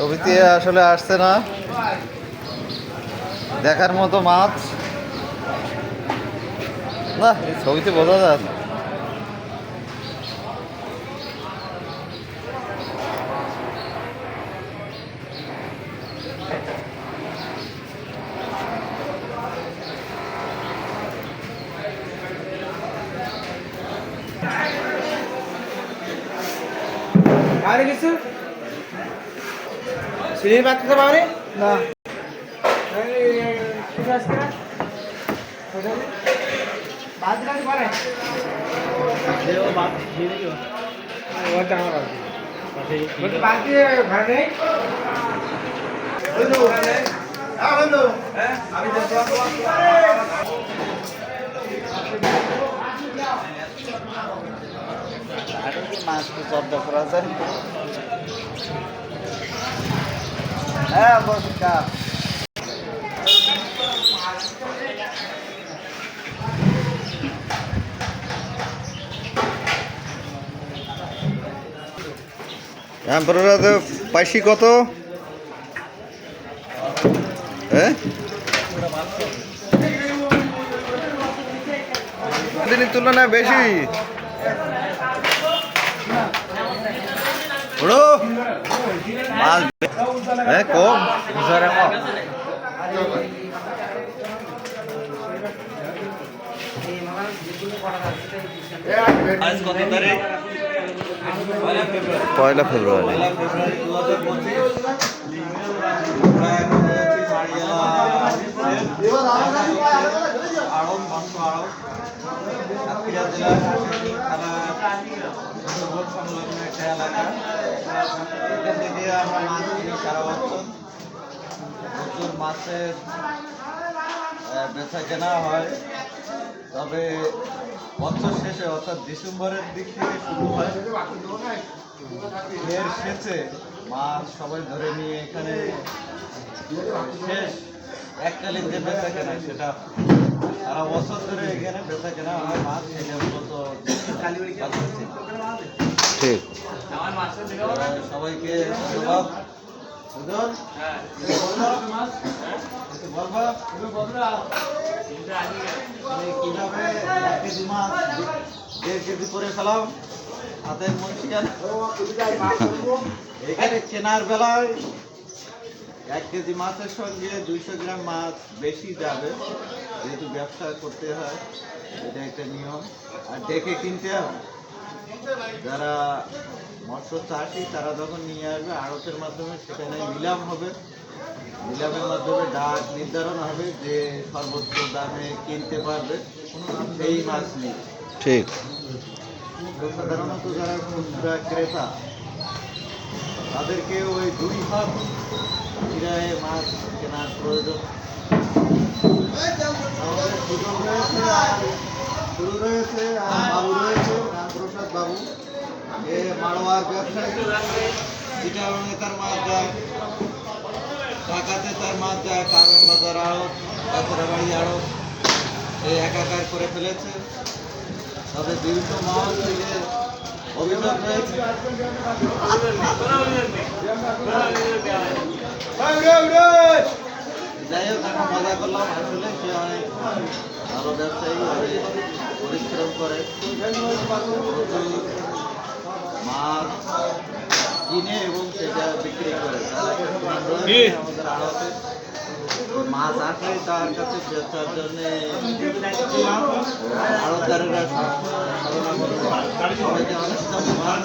ছবিতে আসলে আসছে না, দেখার মতো মাছ না, এই ছবিতে বোঝা যায় না। আরে কিছু সিঁড়ির বাচ্চা পারে না মাছ তো জব্দ করা যায়। হ্যাঁ বসকার পাইসি কত? হ্যাঁ দিনের তুলনায় বেশি। মাছ হ্যাঁ কম পয়লা ফেব্রুয়ারি। প্রচুর মাছের বেচা কেনা হয়, তবে বছর শেষে অর্থাৎ ডিসেম্বরের দিক থেকে শুরু হয়। এর শেষে মাছ সবাই ধরে নিয়ে এখানে শেষ এককালীন যে বেচা কেনা সেটা সারা বছর ধরে এখানে বেচা কেনা হয় মাছ। এটা মূলত ঠিক। সবাইকে ধন্যবাদ। কিভাবে 1 কেজি মাছ 1.5 কেজি করে ফেলাম হাতের মনসিয়ান এখানে কেনার বেলায় 1 কেজি মাছের সঙ্গে 200 গ্রাম মাছ বেশি যাবে, যেহেতু ব্যবসা করতে হয়, এটা একটা নিয়ম। আর দেখে কিনতে হয়। যারা মৎস্য চাষি তারা যখন নিয়ে আসবে আড়তের মাধ্যমে সেখানে নিলাম হবে, নিলামের মাধ্যমে ডাক নির্ধারণ হবে যে সর্বোচ্চ দামে কিনতে পারবে সেই মাছ নিয়ে। ঠিক। সাধারণত যারা খুচরা ক্রেতা তাদেরকে ওই 2 ভাগ কিরায়ে মাছ কেনার প্রয়োজন। শুরু রয়েছে আর বাবু রয়েছে, রামপ্রসাদ বাবু, এ মাড়োয়ার ব্যবসায়ী। চিটাগাঙে তার মাছ যায়, ঢাকাতে তার মাছ যায়, কারণ বাজার আড়ত, কাছড়াবাড়ি আড়ত, এই একাকার করে ফেলেছে। তবে বিভিন্ন মহল থেকে অভিযোগ রয়েছে। যাই হোক, আমরা মজা করলাম। আসলে সে অনেক ভালো ব্যবসায়ী, অনেক পরিশ্রম করে, মাছ কিনে এবং সেটা বিক্রি করে। আমাদের আড়তে মাছ আসলে তার কাছে বেচার জন্য আড়তদারেরা সবাইকে অনেক ধন্যবাদ।